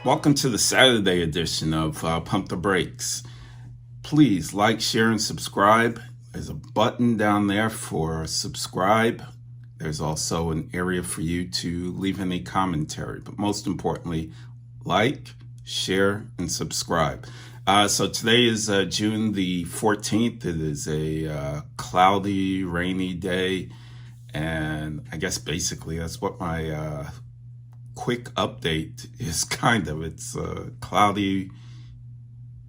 Welcome to the Saturday edition of Pump the Brakes. Please like, share, and subscribe. There's a button down there for subscribe. There's also an area for you to leave any commentary. But most importantly, like, share, and subscribe. So today is June the 14th. It is a cloudy, rainy day. And I guess basically that's what my quick update is kind of. It's cloudy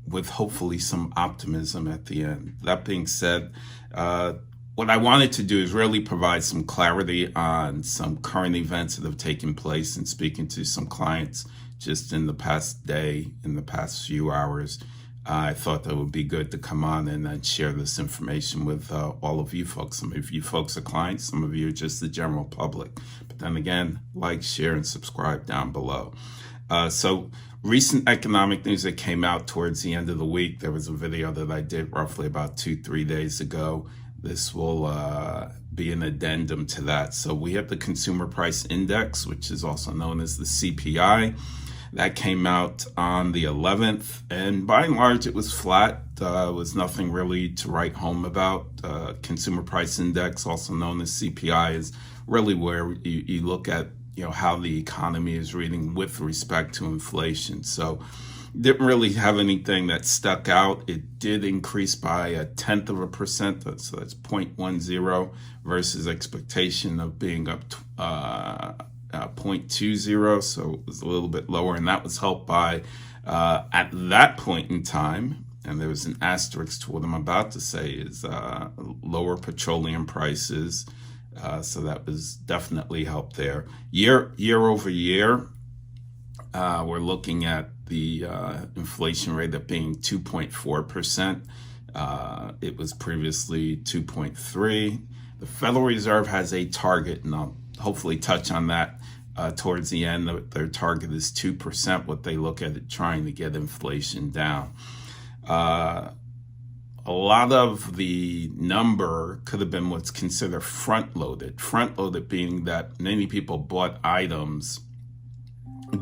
with hopefully some optimism at the end. That being said, what I wanted to do is really provide some clarity on some current events that have taken place and speaking to some clients just in the past day, in the past few hours. I thought that would be good to come on and then share this information with all of you folks. Some of you folks are clients, some of you are just the general public. But then again, like, share, and subscribe down below. So recent economic news that came out towards the end of the week, there was a video that I did roughly about 2-3 days ago. This will be an addendum to that. So we have the Consumer Price Index, which is also known as the CPI. That came out on the 11th, and by and large, it was flat. It was nothing really to write home about. Consumer Price Index, also known as CPI, is really where you look at how the economy is reading with respect to inflation. So didn't really have anything that stuck out. It did increase by 0.1%, so that's 0.10 versus expectation of being up 0.20, so it was a little bit lower, and that was helped by at that point in time, and there was an asterisk to what I'm about to say, is lower petroleum prices, so that was definitely helped there. Year over year, we're looking at the inflation rate of being 2.4%. It was previously 2.3%. The Federal Reserve has a target, and I'll hopefully touch on that towards the end. Their target is 2%, what they look at it trying to get inflation down. A lot of the number could have been what's considered front-loaded. Front-loaded being that many people bought items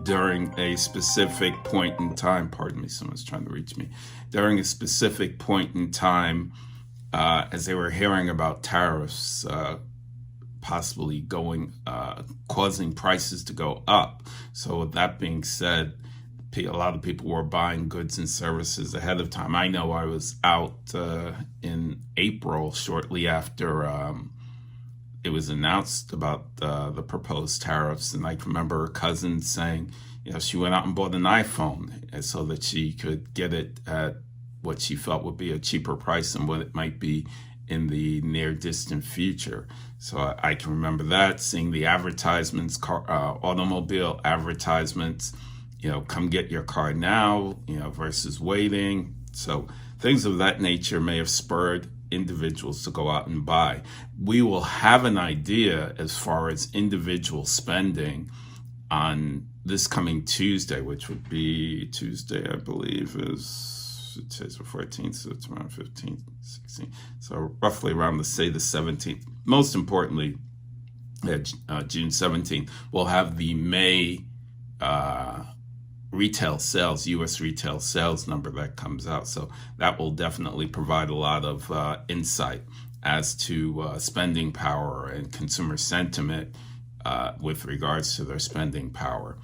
during a specific point in time. Pardon me, someone's trying to reach me. During a specific point in time, as they were hearing about tariffs possibly causing prices to go up. So with that being said, a lot of people were buying goods and services ahead of time. I know I was out in April, shortly after it was announced about the proposed tariffs, and I can remember a cousin saying, she went out and bought an iPhone so that she could get it at what she felt would be a cheaper price than what it might be in the near distant future. So I can remember that, seeing the advertisements, automobile advertisements, come get your car now, versus waiting. So things of that nature may have spurred individuals to go out and buy. We will have an idea as far as individual spending on this coming Tuesday, which would be Tuesday, I believe, it says the 14th, so it's around 15th, 16th. So roughly around the 17th. Most importantly, June 17th, we'll have the May retail sales, U.S. retail sales number that comes out. So that will definitely provide a lot of insight as to spending power and consumer sentiment with regards to their spending power.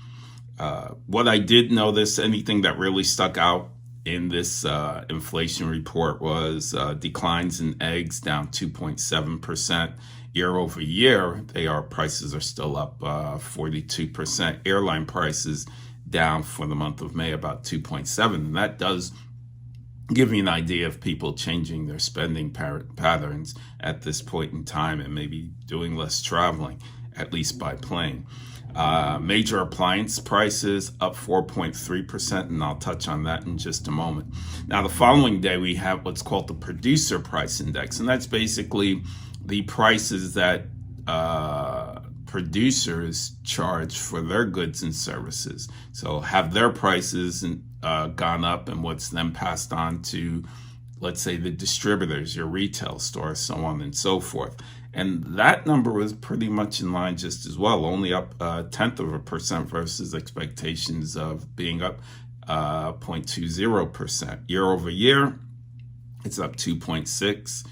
What I did notice, anything that really stuck out in this inflation report was declines in eggs down 2.7%. Year over year, prices are still up 42%. Airline prices down for the month of May about 2.7%. And that does give you an idea of people changing their spending patterns at this point in time and maybe doing less traveling, at least by plane. Major appliance prices up 4.3%, and I'll touch on that in just a moment. Now, the following day, we have what's called the Producer Price Index, and that's basically the prices that producers charge for their goods and services. So have their prices gone up, and what's then passed on to let's say the distributors, your retail stores, so on and so forth. And that number was pretty much in line just as well, only up 0.1% versus expectations of being up 0.20%. Year over year, it's up 2.6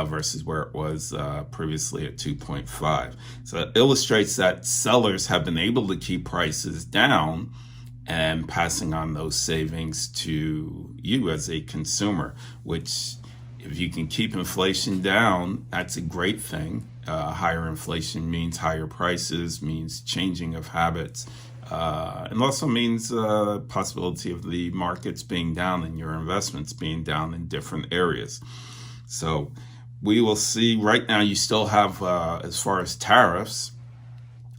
versus where it was previously at 2.5. So it illustrates that sellers have been able to keep prices down and passing on those savings to you as a consumer, which if you can keep inflation down, that's a great thing. Higher inflation means higher prices, means changing of habits, and also means possibility of the markets being down and your investments being down in different areas. So we will see. Right now, you still have, as far as tariffs,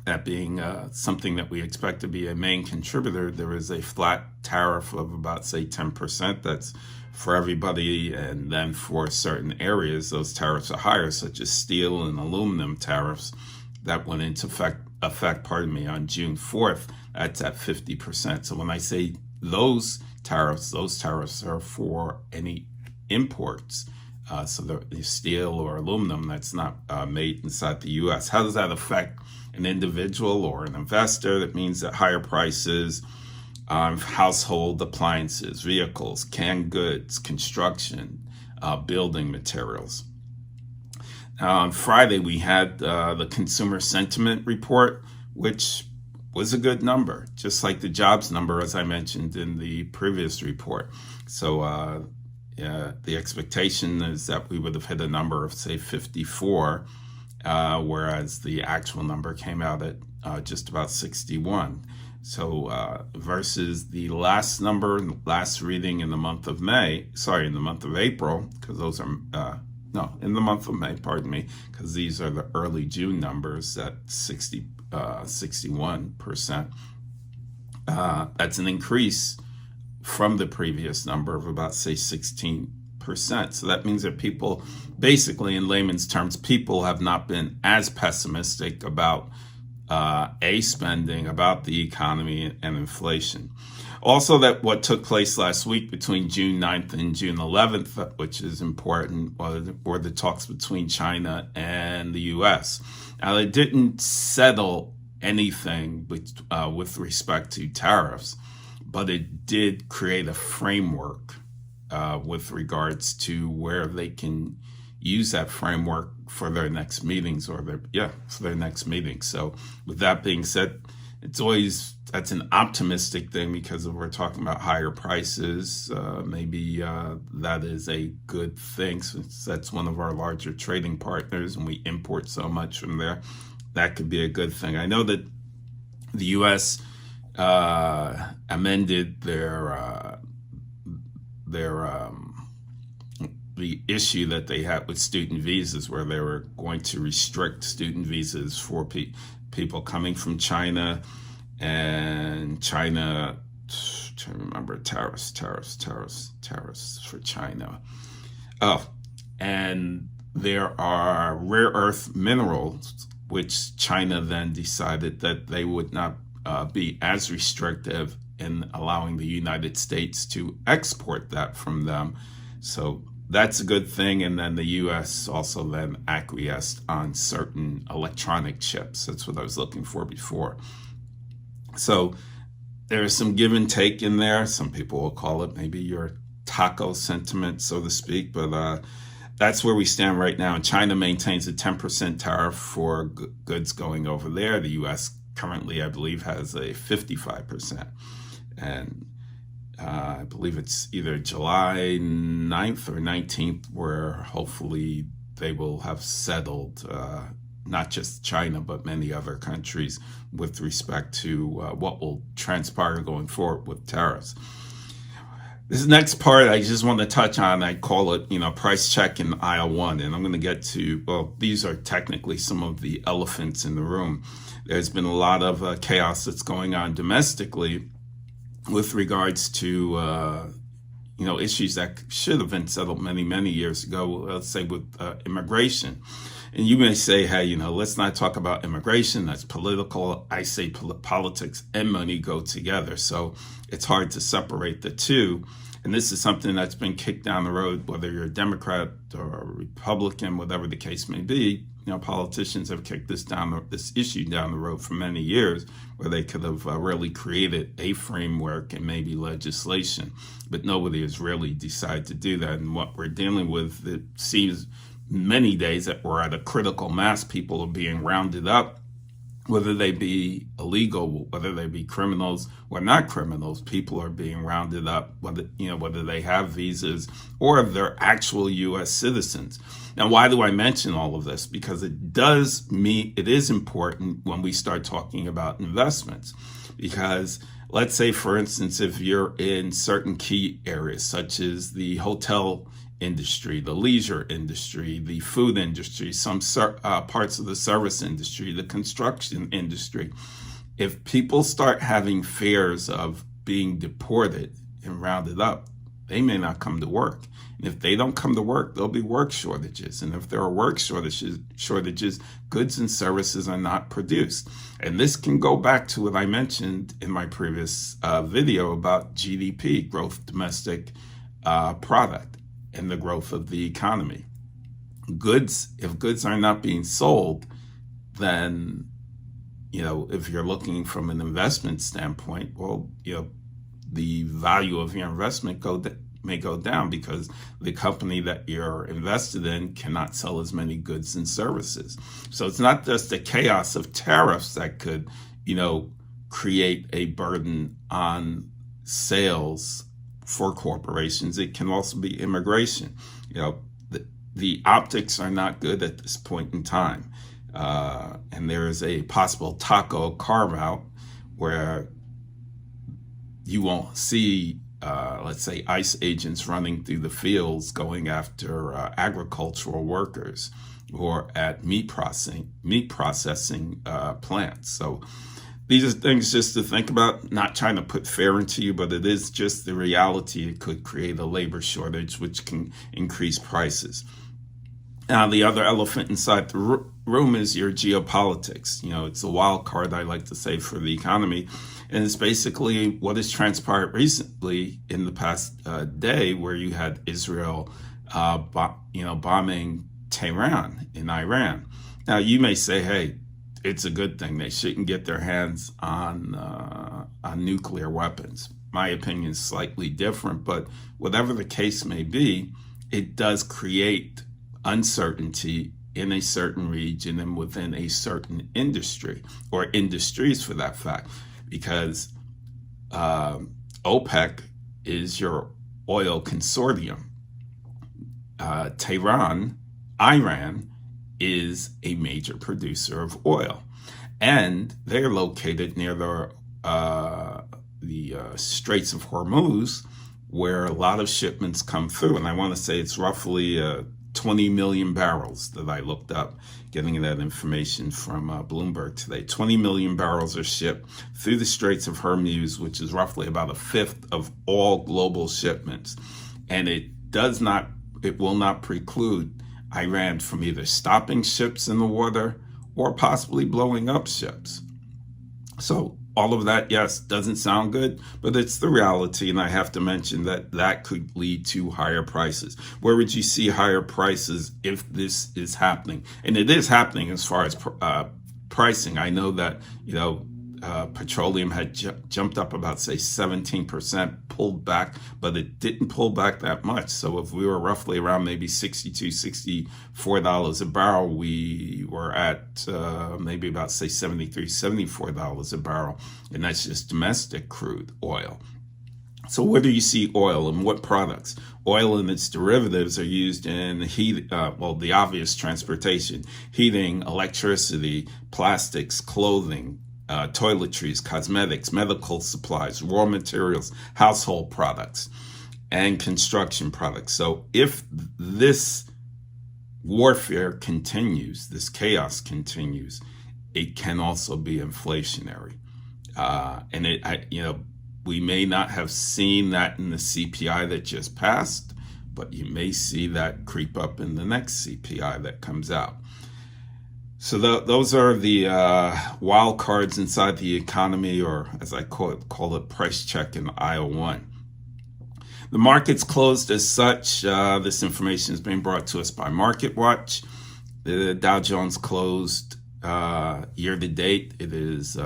that being something that we expect to be a main contributor, there is a flat tariff of about, say, 10%. That's for everybody. And then for certain areas, those tariffs are higher, such as steel and aluminum tariffs that went into effect, on June 4th. That's at 50%. So when I say those tariffs are for any imports. So the steel or aluminum that's not made inside the U.S. How does that affect an individual or an investor? That means that higher prices on household appliances, vehicles, canned goods, construction, building materials. Now, on Friday, we had the consumer sentiment report, which was a good number, just like the jobs number, as I mentioned in the previous report. So the expectation is that we would have hit a number of, say, 54, whereas the actual number came out at just about 61. So versus the last reading in the month of April, because those are, in the month of May, pardon me, because these are the early June numbers at 61%. That's an increase from the previous number of about, say, 16%. So that means that people, basically in layman's terms, people have not been as pessimistic about spending, about the economy and inflation. Also, that what took place last week between June 9th and June 11th, which is important, were the talks between China and the U.S. Now, they didn't settle anything with respect to tariffs, but it did create a framework with regards to where they can use that framework for their next meetings for their next meeting. So with that being said, that's an optimistic thing, because if we're talking about higher prices, maybe that is a good thing, since that's one of our larger trading partners and we import so much from there. That could be a good thing. I know that the U.S. amended the issue that they had with student visas, where they were going to restrict student visas for people coming from China. And China, trying to remember, tariffs for China. Oh, and there are rare earth minerals, which China then decided that they would not be as restrictive in allowing the United States to export that from them. So that's a good thing. And then the U.S. also then acquiesced on certain electronic chips. That's what I was looking for before. So there's some give and take in there. Some people will call it maybe your taco sentiment, so to speak. But that's where we stand right now. And China maintains a 10% tariff for goods going over there. The U.S. currently, I believe, has a 55%. And I believe it's either July 9th or 19th, where hopefully they will have settled, not just China, but many other countries, with respect to what will transpire going forward with tariffs. This next part I just want to touch on, I call it, price check in aisle one. And I'm going to get to, these are technically some of the elephants in the room. There's been a lot of chaos that's going on domestically with regards to, issues that should have been settled many, many years ago, let's say with immigration. And you may say, hey, let's not talk about immigration. That's political. I say politics and money go together. So it's hard to separate the two. And this is something that's been kicked down the road, whether you're a Democrat or a Republican, whatever the case may be. Politicians have kicked this issue down the road for many years, where they could have really created a framework and maybe legislation, but nobody has really decided to do that. And what we're dealing with, it seems many days that we're at a critical mass. People are being rounded up, whether they be illegal, whether they be criminals or not criminals. People are being rounded up, whether they have visas or they're actual U.S. citizens. Now, why do I mention all of this? Because it is important when we start talking about investments. Because let's say, for instance, if you're in certain key areas, such as the hotel industry, the leisure industry, the food industry, some parts of the service industry, the construction industry, if people start having fears of being deported and rounded up, they may not come to work. And if they don't come to work, there'll be work shortages. And if there are work shortages, goods and services are not produced. And this can go back to what I mentioned in my previous video about GDP, gross domestic product, and the growth of the economy. If goods are not being sold, then, if you're looking from an investment standpoint, well, the value of your investment may go down because the company that you're invested in cannot sell as many goods and services. So it's not just the chaos of tariffs that could, create a burden on sales for corporations. It can also be immigration. The optics are not good at this point in time. And there is a possible taco carve out where you won't see, let's say, ICE agents running through the fields going after agricultural workers or at meat processing plants. So these are things just to think about, not trying to put fear into you, but it is just the reality. It could create a labor shortage, which can increase prices. Now, the other elephant inside the room is your geopolitics. It's a wild card, I like to say, for the economy. And it's basically what has transpired recently in the past day, where you had Israel, bombing Tehran in Iran. Now, you may say, hey, it's a good thing. They shouldn't get their hands on nuclear weapons. My opinion is slightly different, but whatever the case may be, it does create uncertainty in a certain region and within a certain industry, or industries for that fact, because OPEC is your oil consortium. Iran is a major producer of oil, and they're located near the Straits of Hormuz, where a lot of shipments come through. And I want to say it's roughly 20 million barrels that I looked up, getting that information from Bloomberg today. 20 million barrels are shipped through the Straits of Hormuz, which is roughly about a fifth of all global shipments. And it will not preclude Iran from either stopping ships in the water or possibly blowing up ships. So all of that, yes, doesn't sound good, but it's the reality. And I have to mention that could lead to higher prices. Where would you see higher prices if this is happening? And it is happening as far as pricing. I know that, petroleum had jumped up about, say, 17%, pulled back, but it didn't pull back that much. So if we were roughly around maybe $62, $64 a barrel, we were at maybe about, say, $73, $74 a barrel. And that's just domestic crude oil. So where do you see oil and what products? Oil and its derivatives are used in the obvious transportation, heating, electricity, plastics, clothing, toiletries, cosmetics, medical supplies, raw materials, household products, and construction products. So if this warfare continues, this chaos continues, it can also be inflationary. We may not have seen that in the CPI that just passed, but you may see that creep up in the next CPI that comes out. So those are the wild cards inside the economy, or as I call it, price check in aisle one. The market's closed as such. This information is being brought to us by MarketWatch. The Dow Jones closed year to date. It is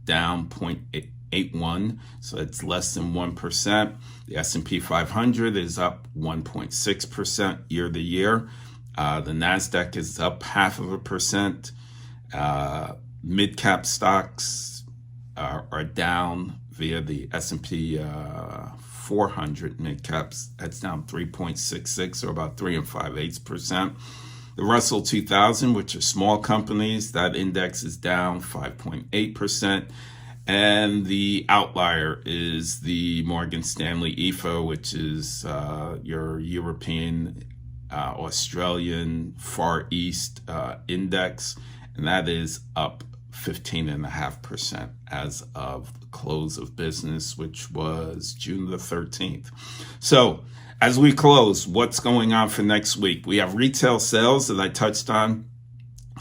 down 0.81, so it's less than 1%. The S&P 500 is up 1.6% year to year. The NASDAQ is up 0.5%. Mid-cap stocks are down via the S&P 400 mid-caps. That's down 3.66, or about 3.58%. The Russell 2000, which are small companies, that index is down 5.8%. And the outlier is the Morgan Stanley EFO, which is your European, Australian, Far East index, and that is up 15.5% as of the close of business, which was June the 13th. So as we close, what's going on for next week? We have retail sales that I touched on.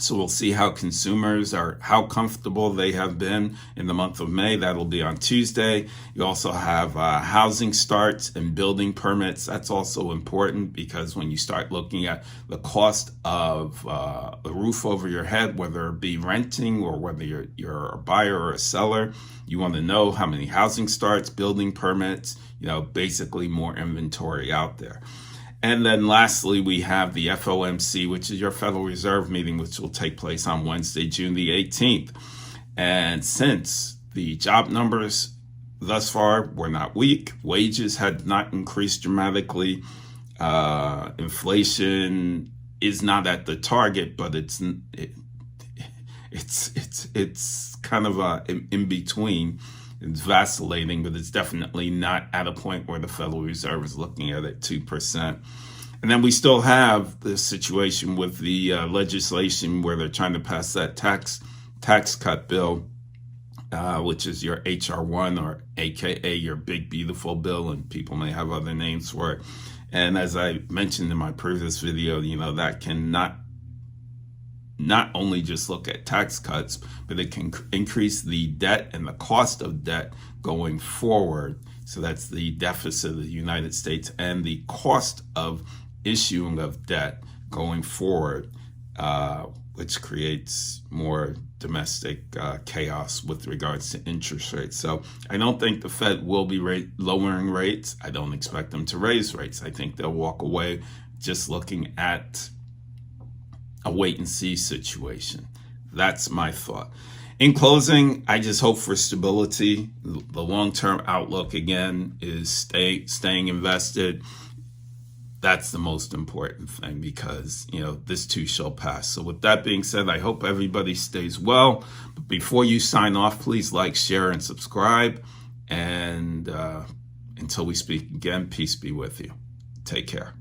So we'll see how consumers are, how comfortable they have been in the month of May. That'll be on Tuesday. You also have housing starts and building permits. That's also important, because when you start looking at the cost of a roof over your head, whether it be renting or whether you're a buyer or a seller, you want to know how many housing starts, building permits, basically more inventory out there. And then lastly, we have the FOMC, which is your Federal Reserve meeting, which will take place on Wednesday, June the 18th. And since the job numbers thus far were not weak, wages had not increased dramatically, inflation is not at the target, but it's kind of in between. It's vacillating, but it's definitely not at a point where the Federal Reserve is looking at it 2%. And then we still have the situation with the legislation where they're trying to pass that tax cut bill, which is your HR1, or AKA your big beautiful bill, and people may have other names for it. And as I mentioned in my previous video, that can not only just look at tax cuts, but it can increase the debt and the cost of debt going forward. So that's the deficit of the United States and the cost of issuing of debt going forward, which creates more domestic chaos with regards to interest rates. So I don't think the Fed will be lowering rates. I don't expect them to raise rates. I think they'll walk away just looking at a wait-and-see situation. That's my thought. In closing, I just hope for stability. The long-term outlook, again, is staying invested. That's the most important thing, because, this too shall pass. So with that being said, I hope everybody stays well. But before you sign off, please like, share, and subscribe. And until we speak again, peace be with you. Take care.